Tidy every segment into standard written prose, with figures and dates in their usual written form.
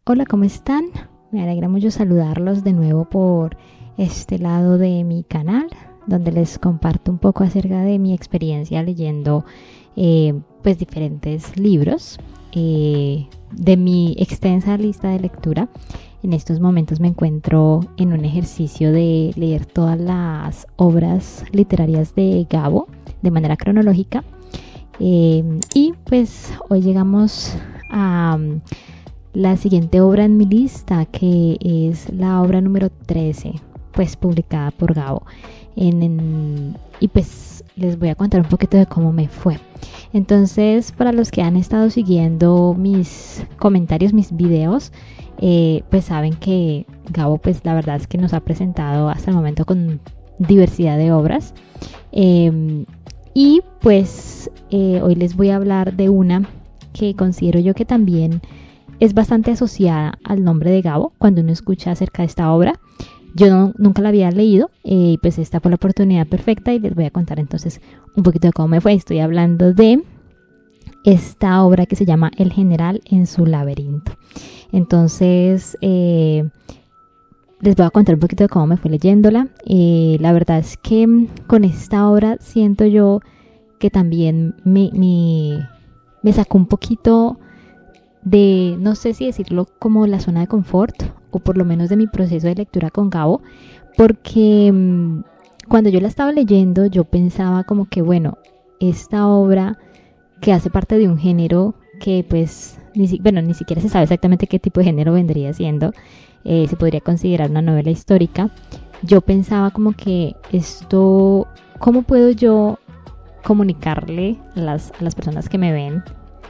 Hola, ¿cómo están? Me alegra mucho saludarlos de nuevo por este lado de mi canal, donde les comparto un poco acerca de mi experiencia leyendo pues diferentes libros de mi extensa lista de lectura. En estos momentos me encuentro en un ejercicio de leer todas las obras literarias de Gabo de manera cronológica. Y pues hoy llegamos a la siguiente obra en mi lista, que es la obra número 13, pues publicada por Gabo. Y pues les voy a contar un poquito de cómo me fue. Entonces, para los que han estado siguiendo mis comentarios, mis videos, pues saben que Gabo, pues la verdad es que nos ha presentado hasta el momento con diversidad de obras. Y pues hoy les voy a hablar de una que considero yo que también es bastante asociada al nombre de Gabo cuando uno escucha acerca de esta obra. Yo nunca la había leído y pues esta fue la oportunidad perfecta y les voy a contar entonces un poquito de cómo me fue. Estoy hablando de esta obra que se llama El General en su laberinto. Entonces les voy a contar un poquito de cómo me fue leyéndola. La verdad es que con esta obra siento yo que también me sacó un poquito de, no sé si decirlo como la zona de confort, o por lo menos de mi proceso de lectura con Gabo, porque cuando yo la estaba leyendo yo pensaba como que bueno, esta obra que hace parte de un género que pues ni siquiera se sabe exactamente qué tipo de género vendría siendo, se podría considerar una novela histórica. Yo pensaba como que esto, ¿cómo puedo yo comunicarle a las personas que me ven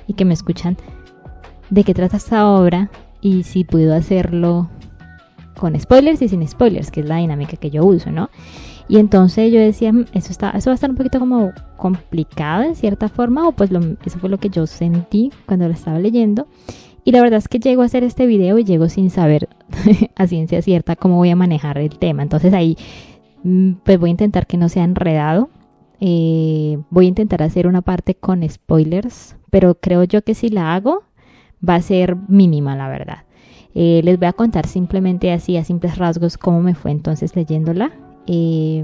y que me escuchan de qué trata esta obra, y si puedo hacerlo con spoilers y sin spoilers, que es la dinámica que yo uso, ¿no? Y entonces yo decía, eso va a estar un poquito como complicado en cierta forma, o pues eso fue lo que yo sentí cuando lo estaba leyendo. Y la verdad es que llego a hacer este video y llego sin saber a ciencia cierta cómo voy a manejar el tema. Entonces ahí pues voy a intentar que no sea enredado. Voy a intentar hacer una parte con spoilers, pero creo yo que si la hago va a ser mínima, la verdad. Les voy a contar simplemente así, a simples rasgos, cómo me fue entonces leyéndola. Y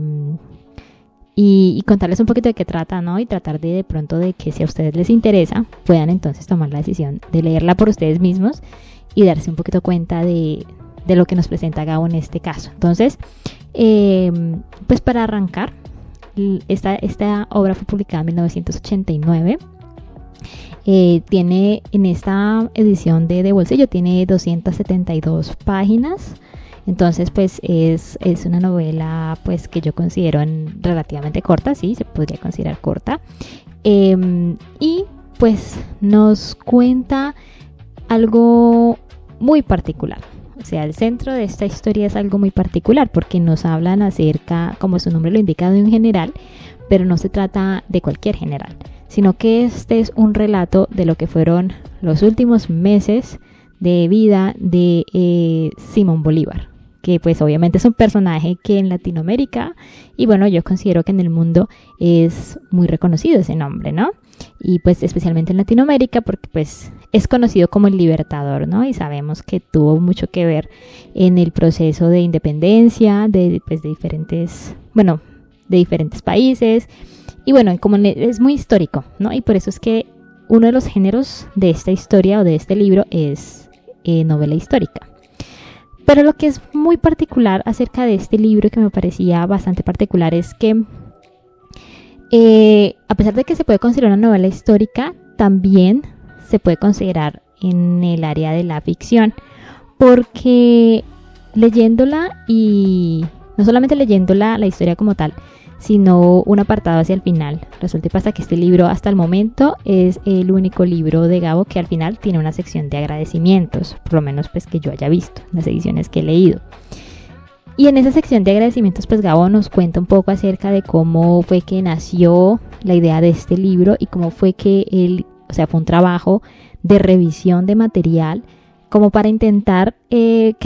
contarles un poquito de qué trata, ¿no? Y tratar de pronto de que si a ustedes les interesa, puedan entonces tomar la decisión de leerla por ustedes mismos y darse un poquito cuenta de lo que nos presenta Gabo en este caso. Entonces, pues para arrancar, esta obra fue publicada en 1989. Tiene en esta edición de bolsillo tiene 272 páginas. Entonces pues es una novela pues que yo considero relativamente corta, sí, se podría considerar corta. Y pues nos cuenta algo muy particular. O sea, el centro de esta historia es algo muy particular porque nos hablan acerca, como su nombre lo indica, de un general, pero no se trata de cualquier general, sino que este es un relato de lo que fueron los últimos meses de vida de Simón Bolívar, que pues obviamente es un personaje que en Latinoamérica, y bueno, yo considero que en el mundo es muy reconocido ese nombre, ¿no? Y pues especialmente en Latinoamérica porque pues es conocido como el Libertador, ¿no? Y sabemos que tuvo mucho que ver en el proceso de independencia de diferentes países. Y bueno, como es muy histórico, ¿no? Y por eso es que uno de los géneros de esta historia o de este libro es novela histórica. Pero lo que es muy particular acerca de este libro, que me parecía bastante particular, es que a pesar de que se puede considerar una novela histórica, también se puede considerar en el área de la ficción, porque leyéndola, y no solamente leyéndola la historia como tal, sino un apartado hacia el final, resulta y pasa que este libro hasta el momento es el único libro de Gabo que al final tiene una sección de agradecimientos, por lo menos pues que yo haya visto en las ediciones que he leído. Y en esa sección de agradecimientos pues Gabo nos cuenta un poco acerca de cómo fue que nació la idea de este libro y cómo fue que fue un trabajo de revisión de material como para intentar que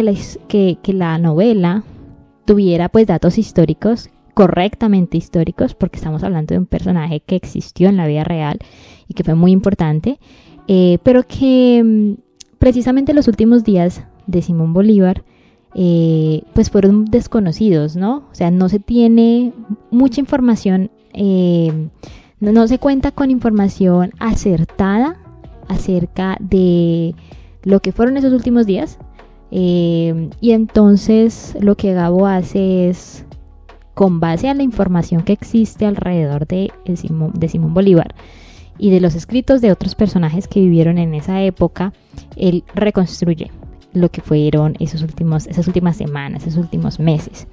la novela tuviera pues datos históricos, correctamente históricos, porque estamos hablando de un personaje que existió en la vida real y que fue muy importante, pero que precisamente los últimos días de Simón Bolívar pues fueron desconocidos, ¿no? O sea, no se tiene mucha información, no se cuenta con información acertada acerca de lo que fueron esos últimos días. Y entonces lo que Gabo hace es, con base a la información que existe alrededor de Simón Bolívar y de los escritos de otros personajes que vivieron en esa época, él reconstruye lo que fueron esas últimas semanas, esos últimos meses.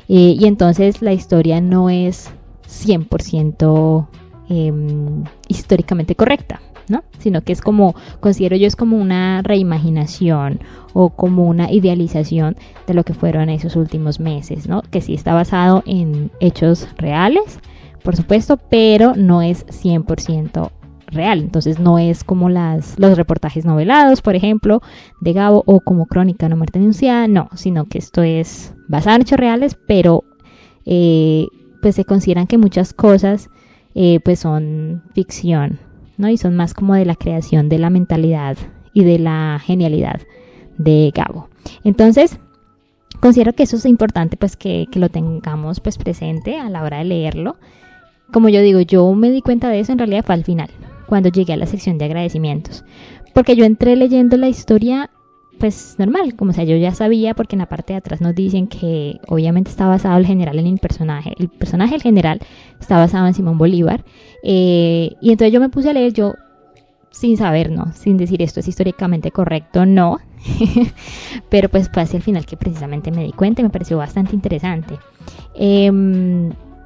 Y entonces la historia no es 100% históricamente correcta, ¿no? Sino que es como, considero yo, es como una reimaginación o como una idealización de lo que fueron esos últimos meses, ¿no? Que sí está basado en hechos reales, por supuesto, pero no es 100% real. Entonces no es como los reportajes novelados, por ejemplo, de Gabo, o como Crónica de una muerte anunciada, no, sino que esto es basado en hechos reales, pero pues se consideran que muchas cosas pues son ficción, ¿no? Y son más como de la creación de la mentalidad y de la genialidad de Gabo. Entonces, considero que eso es importante, pues que lo tengamos pues presente a la hora de leerlo. Como yo digo, yo me di cuenta de eso en realidad fue al final, cuando llegué a la sección de agradecimientos, porque yo entré leyendo la historia pues normal, como sea, yo ya sabía, porque en la parte de atrás nos dicen que obviamente está basado el general en el personaje del general está basado en Simón Bolívar, y entonces yo me puse a leer, yo sin saber, no, sin decir esto es históricamente correcto, no, pero pues fue hacia el final que precisamente me di cuenta y me pareció bastante interesante.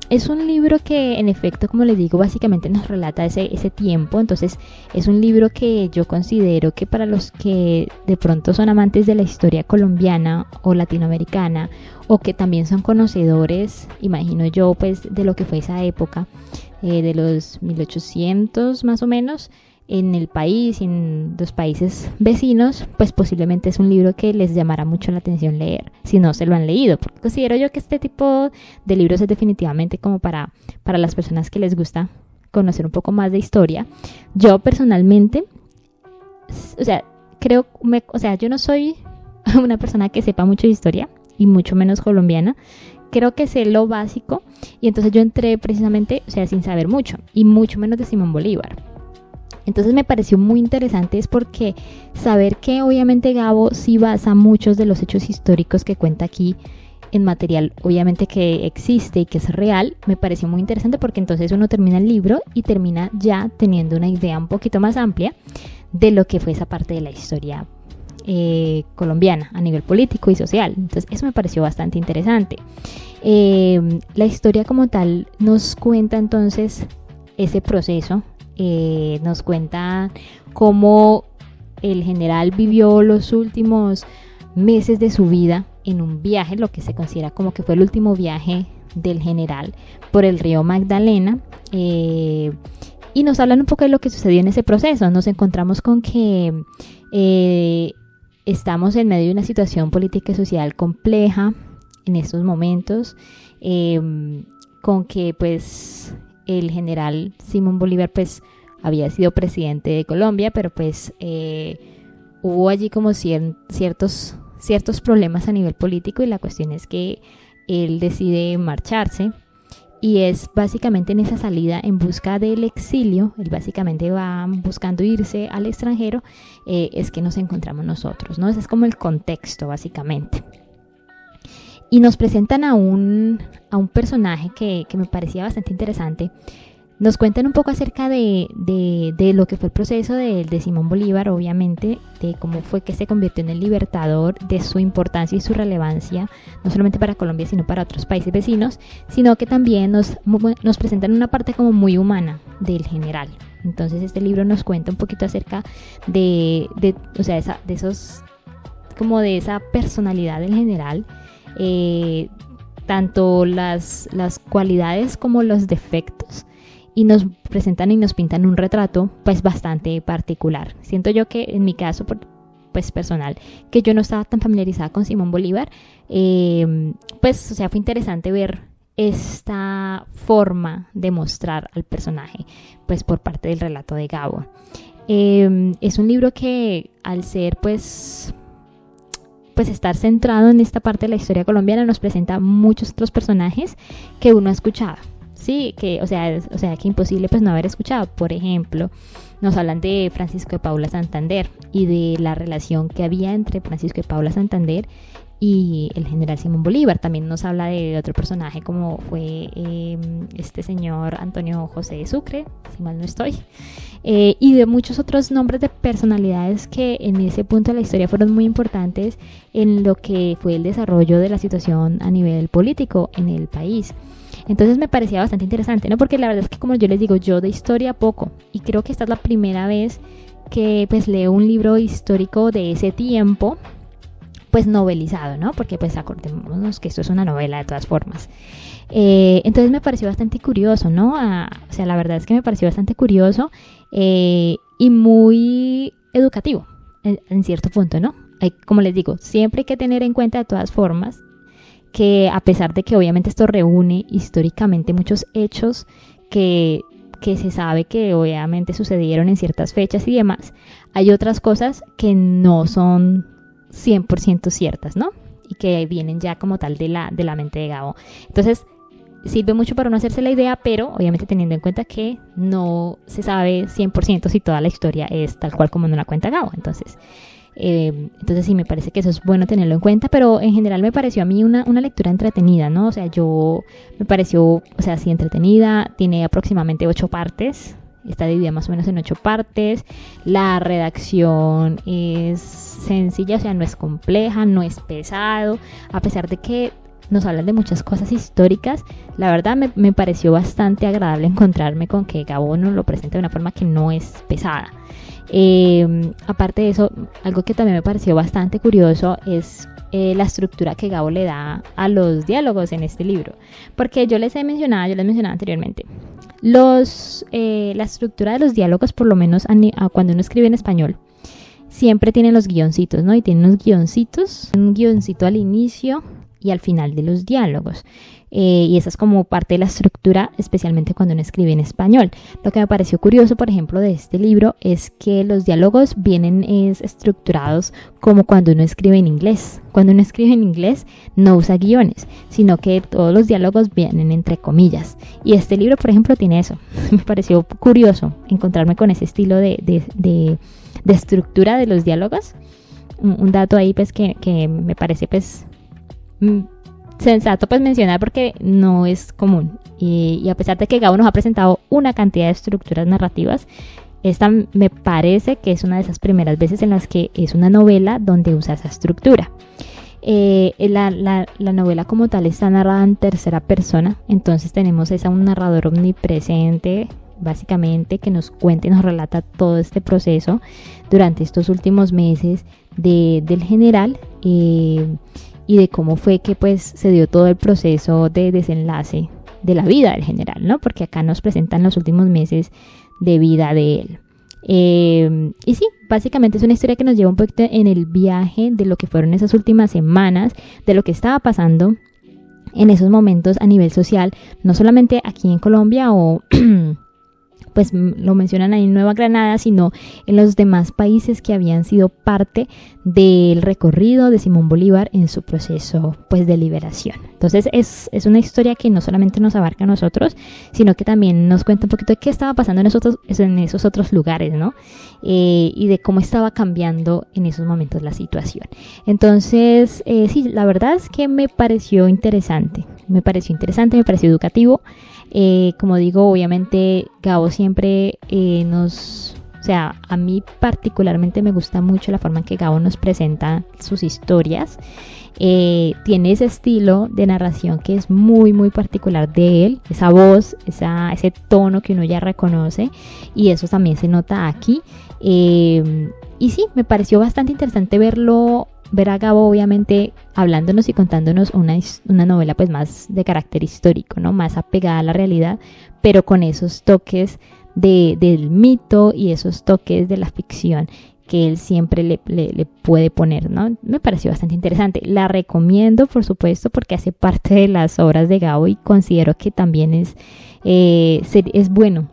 Es un libro que, en efecto, como les digo, básicamente nos relata ese tiempo. Entonces es un libro que yo considero que para los que de pronto son amantes de la historia colombiana o latinoamericana, o que también son conocedores, imagino yo, pues de lo que fue esa época, de los 1800 más o menos, en el país y en los países vecinos, pues posiblemente es un libro que les llamará mucho la atención leer, si no se lo han leído, porque considero yo que este tipo de libros es definitivamente como para las personas que les gusta conocer un poco más de historia. Yo personalmente, o sea, yo no soy una persona que sepa mucho de historia, y mucho menos colombiana. Creo que sé lo básico, y entonces yo entré precisamente, o sea, sin saber mucho, y mucho menos de Simón Bolívar. Entonces me pareció muy interesante, es porque saber que obviamente Gabo sí basa muchos de los hechos históricos que cuenta aquí en material obviamente que existe y que es real, me pareció muy interesante, porque entonces uno termina el libro y termina ya teniendo una idea un poquito más amplia de lo que fue esa parte de la historia colombiana a nivel político y social. Entonces eso me pareció bastante interesante. La historia como tal nos cuenta entonces ese proceso. Nos cuenta cómo el general vivió los últimos meses de su vida en un viaje, lo que se considera como que fue el último viaje del general por el río Magdalena, y nos hablan un poco de lo que sucedió en ese proceso. Nos encontramos con que estamos en medio de una situación política y social compleja en estos momentos, con que pues el general Simón Bolívar pues había sido presidente de Colombia, pero pues hubo allí como ciertos problemas a nivel político, y la cuestión es que él decide marcharse, y es básicamente en esa salida en busca del exilio, él básicamente va buscando irse al extranjero, es que nos encontramos nosotros, ¿no? Ese es como el contexto básicamente. Y nos presentan a un personaje que me parecía bastante interesante. Nos cuentan un poco acerca de lo que fue el proceso de Simón Bolívar, obviamente, de cómo fue que se convirtió en el libertador, de su importancia y su relevancia, no solamente para Colombia, sino para otros países vecinos, sino que también nos presentan una parte como muy humana del general. Entonces este libro nos cuenta un poquito acerca de esa personalidad del general, tanto las cualidades como los defectos, y nos presentan y nos pintan un retrato pues bastante particular. Siento yo que en mi caso pues personal, que yo no estaba tan familiarizada con Simón Bolívar, pues o sea, fue interesante ver esta forma de mostrar al personaje pues por parte del relato de Gabo. Es un libro que al ser pues estar centrado en esta parte de la historia colombiana nos presenta muchos otros personajes que uno ha escuchado. Sí, que que imposible pues no haber escuchado. Por ejemplo, nos hablan de Francisco de Paula Santander y de la relación que había entre Francisco de Paula Santander y el general Simón Bolívar. También nos habla de otro personaje como fue este señor Antonio José de Sucre, si mal no estoy, y de muchos otros nombres de personalidades que en ese punto de la historia fueron muy importantes en lo que fue el desarrollo de la situación a nivel político en el país. Entonces me parecía bastante interesante, ¿no? Porque la verdad es que, como yo les digo, yo de historia poco, y creo que esta es la primera vez que pues leo un libro histórico de ese tiempo, pues novelizado, ¿no? Porque pues acordémonos que esto es una novela de todas formas. Entonces me pareció bastante curioso, ¿no? La verdad es que me pareció bastante curioso y muy educativo en cierto punto, ¿no? Como les digo, siempre hay que tener en cuenta de todas formas que, a pesar de que obviamente esto reúne históricamente muchos hechos que se sabe que obviamente sucedieron en ciertas fechas y demás, hay otras cosas que no son 100% ciertas, ¿no? Y que vienen ya como tal de la mente de Gabo. Entonces, sirve mucho para no hacerse la idea, pero obviamente teniendo en cuenta que no se sabe 100% si toda la historia es tal cual como nos la cuenta Gabo. Entonces sí, me parece que eso es bueno tenerlo en cuenta, pero en general me pareció a mí una lectura entretenida, ¿no? Me pareció, sí, entretenida. Tiene aproximadamente 8 partes. Está dividida más o menos en 8 partes. La redacción es sencilla, no es compleja, no es pesado. A pesar de que nos hablan de muchas cosas históricas, la verdad me pareció bastante agradable encontrarme con que Gabo nos lo presenta de una forma que no es pesada. Aparte de eso, algo que también me pareció bastante curioso es la estructura que Gabo le da a los diálogos en este libro. Porque yo les mencionaba anteriormente, la estructura de los diálogos, por lo menos cuando uno escribe en español, siempre tiene los guioncitos, ¿no? Y tiene unos guioncitos, un guioncito al inicio y al final de los diálogos. Y esa es como parte de la estructura, especialmente cuando uno escribe en español. Lo que me pareció curioso, por ejemplo, de este libro es que los diálogos vienen estructurados como cuando uno escribe en inglés. Cuando uno escribe en inglés no usa guiones, sino que todos los diálogos vienen entre comillas. Y este libro, por ejemplo, tiene eso. Me pareció curioso encontrarme con ese estilo de estructura de los diálogos. Un dato ahí pues que me parece pues sensato pues mencionar, porque no es común, y a pesar de que Gabo nos ha presentado una cantidad de estructuras narrativas, esta me parece que es una de esas primeras veces en las que es una novela donde usa esa estructura. La novela como tal está narrada en tercera persona, entonces tenemos un narrador omnipresente básicamente que nos cuenta y nos relata todo este proceso durante estos últimos meses del general, y de cómo fue que pues se dio todo el proceso de desenlace de la vida del general, ¿no? Porque acá nos presentan los últimos meses de vida de él. Y sí, básicamente es una historia que nos lleva un poquito en el viaje de lo que fueron esas últimas semanas, de lo que estaba pasando en esos momentos a nivel social, no solamente aquí en Colombia o pues lo mencionan ahí en Nueva Granada, sino en los demás países que habían sido parte del recorrido de Simón Bolívar en su proceso pues de liberación. Entonces es una historia que no solamente nos abarca a nosotros, sino que también nos cuenta un poquito de qué estaba pasando en esos otros lugares, ¿no? Y de cómo estaba cambiando en esos momentos la situación. Entonces, sí, la verdad es que me pareció interesante, me pareció educativo. Como digo, obviamente Gabo siempre a mí particularmente me gusta mucho la forma en que Gabo nos presenta sus historias. Tiene ese estilo de narración que es muy muy particular de él, esa voz, ese tono que uno ya reconoce, y eso también se nota aquí. Y sí, me pareció bastante interesante ver a Gabo obviamente hablándonos y contándonos una novela pues más de carácter histórico, ¿no? Más apegada a la realidad, pero con esos toques del mito y esos toques de la ficción que él siempre le puede poner, ¿no? Me pareció bastante interesante. La recomiendo, por supuesto, porque hace parte de las obras de Gabo y considero que también es bueno.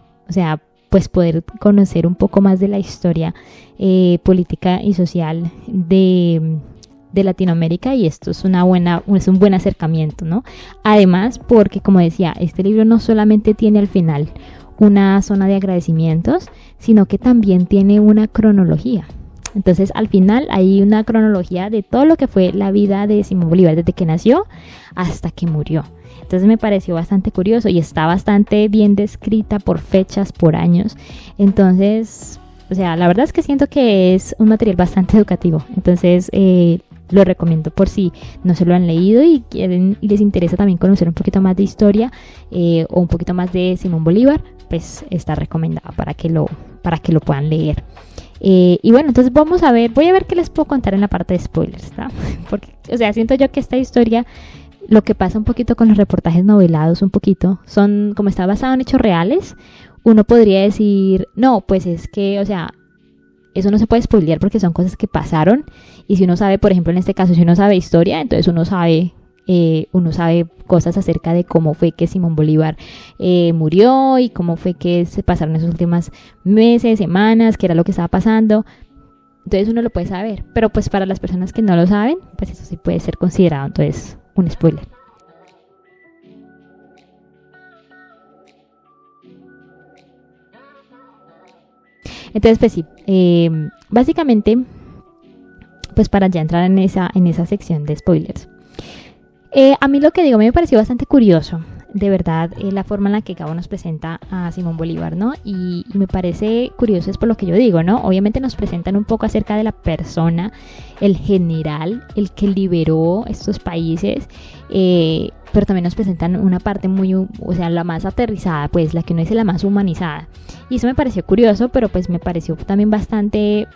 pues poder conocer un poco más de la historia política y social de Latinoamérica, y esto es un buen acercamiento, ¿no? Además, porque como decía, este libro no solamente tiene al final una zona de agradecimientos, sino que también tiene una cronología. Entonces, al final hay una cronología de todo lo que fue la vida de Simón Bolívar, desde que nació hasta que murió. Entonces me pareció bastante curioso y está bastante bien descrita por fechas, por años. Entonces, o sea, la verdad es que siento que es un material bastante educativo. Entonces, lo recomiendo por si no se lo han leído y quieren y les interesa también conocer un poquito más de historia o un poquito más de Simón Bolívar, pues está recomendado para que lo puedan leer. Y bueno, entonces voy a ver qué les puedo contar en la parte de spoilers, ¿tá? Porque, o sea, siento yo que esta historia, lo que pasa un poquito con los reportajes novelados, un poquito, son, como está basado en hechos reales, uno podría decir, no, pues es que, o sea, eso no se puede spoilear porque son cosas que pasaron, y si uno sabe, por ejemplo, en este caso, si uno sabe historia, entonces uno sabe cosas acerca de cómo fue que Simón Bolívar murió y cómo fue que se pasaron esos últimos meses, semanas, qué era lo que estaba pasando. Entonces uno lo puede saber, pero pues para las personas que no lo saben, pues eso sí puede ser considerado entonces un spoiler. Entonces pues sí, básicamente pues para ya entrar en esa sección de spoilers. A mí lo que digo, me pareció bastante curioso, de verdad, la forma en la que Gabo nos presenta a Simón Bolívar, ¿no? Y me parece curioso, es por lo que yo digo, ¿no? Obviamente nos presentan un poco acerca de la persona, el general, el que liberó estos países, pero también nos presentan una parte muy, o sea, la más aterrizada, pues, la que uno dice la más humanizada. Y eso me pareció curioso, pero pues me pareció también bastante,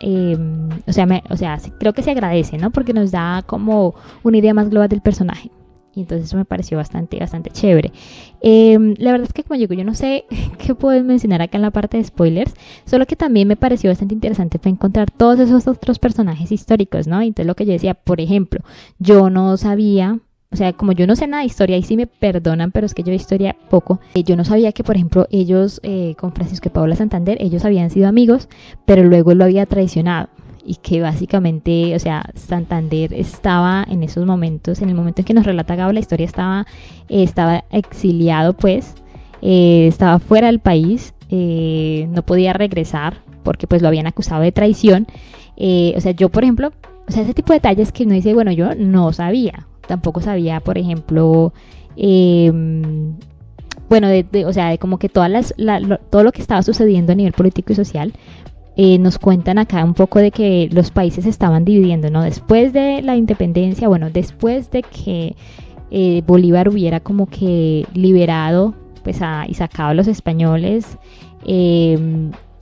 o sea, creo que se agradece, ¿no? Porque nos da como una idea más global del personaje. Y entonces eso me pareció bastante chévere. La verdad es que, como digo, yo no sé qué puedo mencionar acá en la parte de spoilers, solo que también me pareció bastante interesante fue encontrar todos esos otros personajes históricos, ¿no? Entonces lo que yo decía, por ejemplo, yo no sabía, o sea, como yo no sé nada de historia, y sí me perdonan, pero es que yo de historia poco, yo no sabía que, por ejemplo, ellos, con Francisco de Paula Santander, ellos habían sido amigos, pero luego él lo había traicionado. Y que básicamente, o sea, Santander estaba en esos momentos, en el momento en que nos relata Gabo la historia, estaba exiliado, pues, estaba fuera del país, no podía regresar porque pues lo habían acusado de traición. O sea, yo, por ejemplo, o sea, ese tipo de detalles que uno dice, bueno, yo no sabía, tampoco sabía, por ejemplo, bueno, o sea, de como que todo lo que estaba sucediendo a nivel político y social. Nos cuentan acá un poco de que los países se estaban dividiendo, ¿no? Después de la independencia, bueno, después de que Bolívar hubiera como que liberado pues y sacado a los españoles,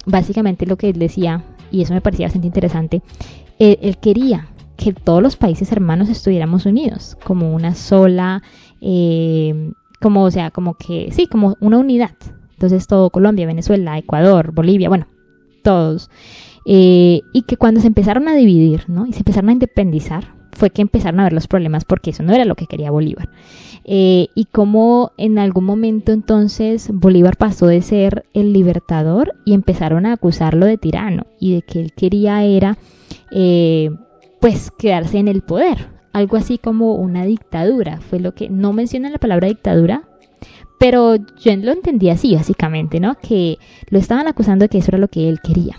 básicamente lo que él decía, y eso me parecía bastante interesante, él quería que todos los países hermanos estuviéramos unidos, como una sola, como, o sea, como que, sí, como una unidad. Entonces todo Colombia, Venezuela, Ecuador, Bolivia, bueno, todos, y que cuando se empezaron a dividir, ¿no? Y se empezaron a independizar, fue que empezaron a ver los problemas, porque eso no era lo que quería Bolívar, y como en algún momento entonces Bolívar pasó de ser el libertador y empezaron a acusarlo de tirano y de que él quería era pues quedarse en el poder, algo así como una dictadura, fue lo que no menciona la palabra dictadura, pero yo lo entendí así, básicamente, ¿no? Que lo estaban acusando de que eso era lo que él quería.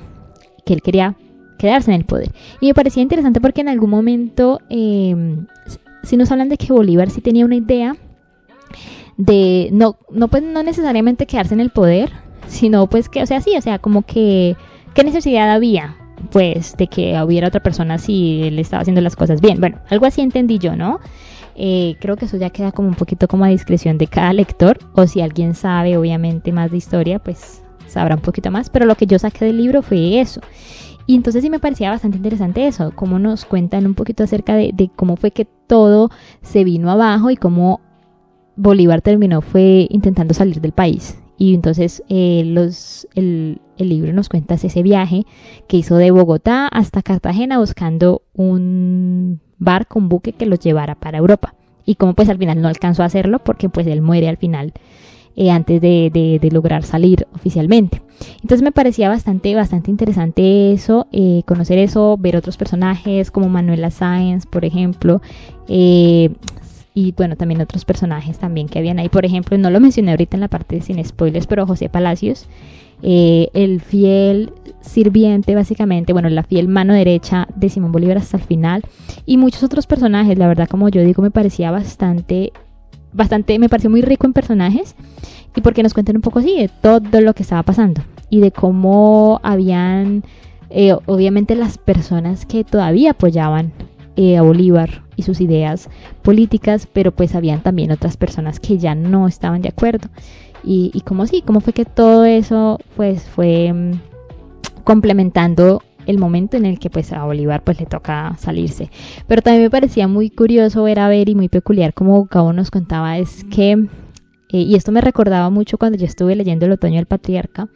Que él quería quedarse en el poder. Y me parecía interesante porque en algún momento, si nos hablan de que Bolívar sí tenía una idea de, pues no necesariamente quedarse en el poder, sino pues que, o sea, sí, o sea, como que, ¿qué necesidad había? Pues de que hubiera otra persona si él estaba haciendo las cosas bien. Bueno, algo así entendí yo, ¿no? Creo que eso ya queda como un poquito como a discreción de cada lector, o si alguien sabe obviamente más de historia, pues sabrá un poquito más, pero lo que yo saqué del libro fue eso. Y entonces sí me parecía bastante interesante eso, cómo nos cuentan un poquito acerca de cómo fue que todo se vino abajo y cómo Bolívar terminó fue intentando salir del país. Y entonces el libro nos cuenta ese viaje que hizo de Bogotá hasta Cartagena buscando un barco, un buque que los llevara para Europa. Y como pues al final no alcanzó a hacerlo porque pues él muere al final antes de lograr salir oficialmente. Entonces me parecía bastante interesante eso, conocer eso, ver otros personajes como Manuela Sáenz, por ejemplo, y bueno, también otros personajes también que habían ahí. Por ejemplo, no lo mencioné ahorita en la parte sin spoilers, pero José Palacios, el fiel sirviente básicamente, bueno, la fiel mano derecha de Simón Bolívar hasta el final, y muchos otros personajes. La verdad, como yo digo, me parecía me pareció muy rico en personajes, y porque nos cuentan un poco así de todo lo que estaba pasando y de cómo habían obviamente las personas que todavía apoyaban a Bolívar y sus ideas políticas, pero pues habían también otras personas que ya no estaban de acuerdo, y cómo fue que todo eso pues fue complementando el momento en el que pues a Bolívar pues le toca salirse. Pero también me parecía muy curioso ver y muy peculiar como Gabo nos contaba, es que y esto me recordaba mucho cuando yo estuve leyendo El otoño del patriarca,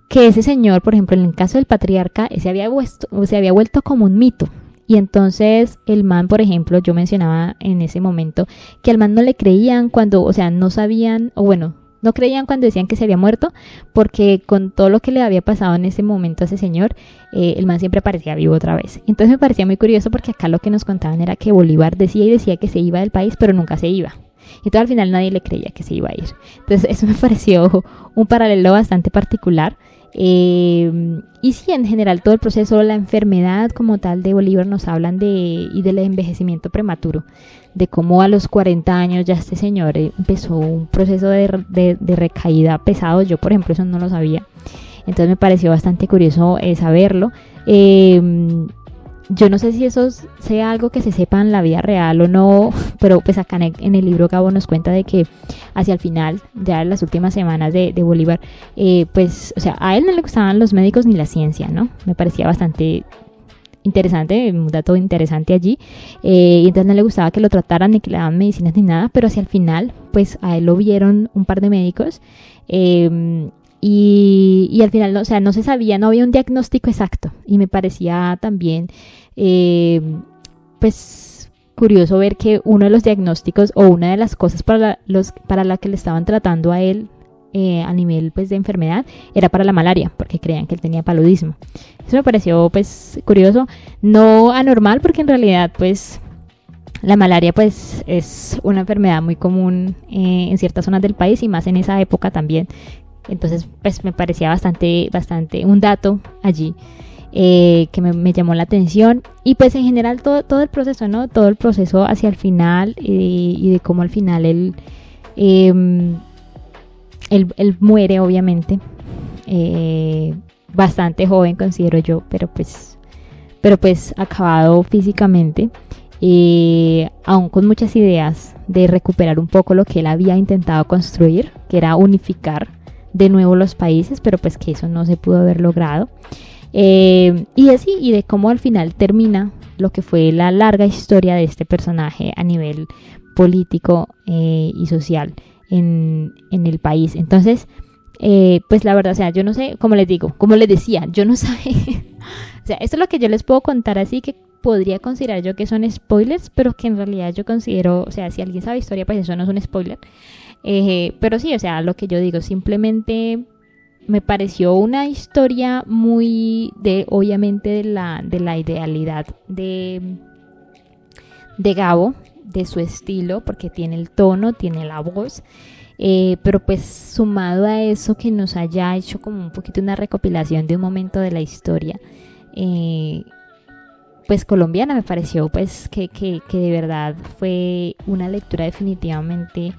que ese señor, por ejemplo, en el caso del patriarca, se había vuelto como un mito. Y entonces el man, por ejemplo, yo mencionaba en ese momento que al man no le creían cuando, o sea, no sabían, o bueno, no creían cuando decían que se había muerto, porque con todo lo que le había pasado en ese momento a ese señor, el man siempre parecía vivo otra vez. Entonces me parecía muy curioso porque acá lo que nos contaban era que Bolívar decía que se iba del país, pero nunca se iba. Entonces al final nadie le creía que se iba a ir. Entonces eso me pareció un paralelo bastante particular. Y sí, en general todo el proceso, la enfermedad como tal de Bolívar, nos hablan del envejecimiento prematuro, de cómo a los 40 años ya este señor empezó un proceso de recaída pesado. Yo, por ejemplo, eso no lo sabía, entonces me pareció bastante curioso saberlo. Yo no sé si eso sea algo que se sepa en la vida real o no, pero pues acá en el libro Gabo nos cuenta de que hacia el final, ya en las últimas semanas de Bolívar, pues, o sea, a él no le gustaban los médicos ni la ciencia, ¿no? Me parecía bastante interesante, un dato interesante allí, y entonces no le gustaba que lo trataran ni que le daban medicinas ni nada, pero hacia el final, pues a él lo vieron un par de médicos, y al final, o sea, no se sabía, no había un diagnóstico exacto, y me parecía también pues curioso ver que uno de los diagnósticos o una de las cosas para la que le estaban tratando a él a nivel pues de enfermedad era para la malaria, porque creían que él tenía paludismo. Eso me pareció pues curioso, no anormal, porque en realidad pues la malaria pues es una enfermedad muy común en ciertas zonas del país, y más en esa época también. Entonces pues me parecía bastante un dato allí que me llamó la atención. Y pues en general todo el proceso, ¿no? Todo el proceso hacia el final, y de cómo al final él muere, obviamente, bastante joven, considero yo, pero pues acabado físicamente, aún con muchas ideas de recuperar un poco lo que él había intentado construir, que era unificar de nuevo los países, pero pues que eso no se pudo haber logrado. Y de cómo al final termina lo que fue la larga historia de este personaje a nivel político y social en el país. Entonces, pues la verdad, o sea, yo no sé, como les decía, yo no sé. O sea, esto es lo que yo les puedo contar, así que podría considerar yo que son spoilers, pero que en realidad yo considero, o sea, si alguien sabe historia, pues eso no es un spoiler. Pero sí, o sea, lo que yo digo, simplemente me pareció una historia muy obviamente de la idealidad de Gabo, de su estilo, porque tiene el tono, tiene la voz, pero pues sumado a eso, que nos haya hecho como un poquito una recopilación de un momento de la historia pues colombiana, me pareció pues que de verdad fue una lectura definitivamente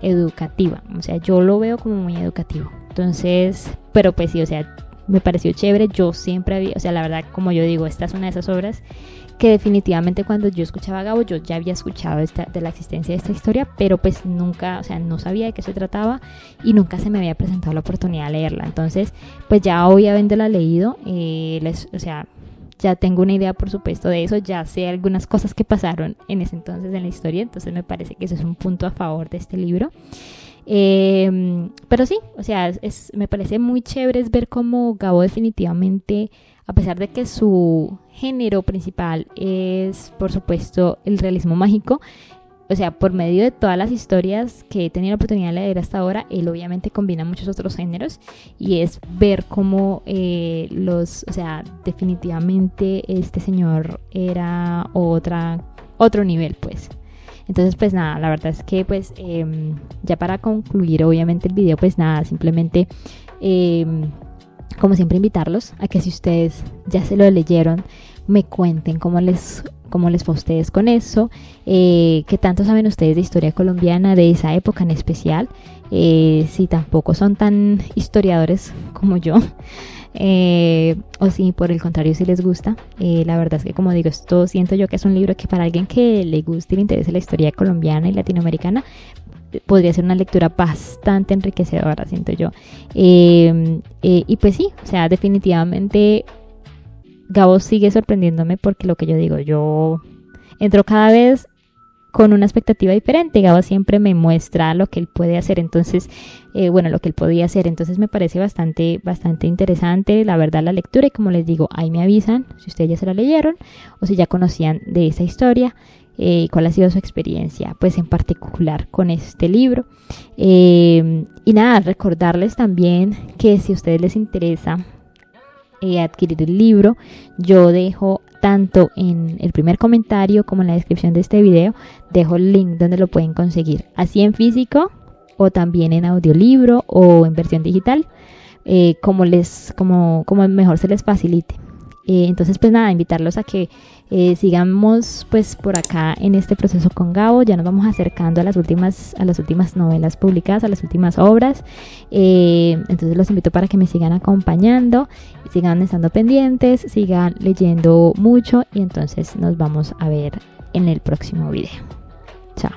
educativa. O sea, yo lo veo como muy educativo. Entonces, pero pues sí, o sea, me pareció chévere. Yo siempre había, o sea, la verdad, como yo digo, esta es una de esas obras que definitivamente cuando yo escuchaba a Gabo, yo ya había escuchado de la existencia de esta historia, pero pues nunca, o sea, no sabía de qué se trataba y nunca se me había presentado la oportunidad de leerla. Entonces, pues ya hoy habiéndola leído, o sea, ya tengo una idea, por supuesto, de eso. Ya sé algunas cosas que pasaron en ese entonces en la historia, entonces me parece que eso es un punto a favor de este libro. Pero sí, o sea, me parece muy chévere ver cómo Gabo definitivamente, a pesar de que su género principal es, por supuesto, el realismo mágico, o sea, por medio de todas las historias que he tenido la oportunidad de leer hasta ahora, él obviamente combina muchos otros géneros y es ver cómo o sea, definitivamente este señor era otro nivel, pues. Entonces, pues nada, la verdad es que pues ya para concluir obviamente el video, pues nada, simplemente como siempre invitarlos a que si ustedes ya se lo leyeron, me cuenten cómo les fue a ustedes con eso, qué tanto saben ustedes de historia colombiana, de esa época en especial, si tampoco son tan historiadores como yo, o si por el contrario si les gusta. La verdad es que, como digo, esto siento yo que es un libro que para alguien que le guste y le interese la historia colombiana y latinoamericana podría ser una lectura bastante enriquecedora, siento yo. Y pues sí, o sea, definitivamente Gabo sigue sorprendiéndome porque lo que yo digo, yo entro cada vez con una expectativa diferente. Gabo siempre me muestra lo que él puede hacer, entonces, bueno, lo que él podía hacer, entonces me parece bastante interesante, la verdad, la lectura. Y como les digo, ahí me avisan si ustedes ya se la leyeron o si ya conocían de esa historia, cuál ha sido su experiencia, pues en particular con este libro. Y nada, recordarles también que si a ustedes les interesa adquirir el libro, yo dejo tanto en el primer comentario como en la descripción de este video, dejo el link donde lo pueden conseguir, así en físico o también en audiolibro o en versión digital, como mejor se les facilite. Entonces, pues nada, invitarlos a que sigamos pues por acá en este proceso con Gabo. Ya nos vamos acercando a las últimas novelas publicadas, a las últimas obras. Entonces los invito para que me sigan acompañando, sigan estando pendientes, sigan leyendo mucho, y entonces nos vamos a ver en el próximo video. Chao.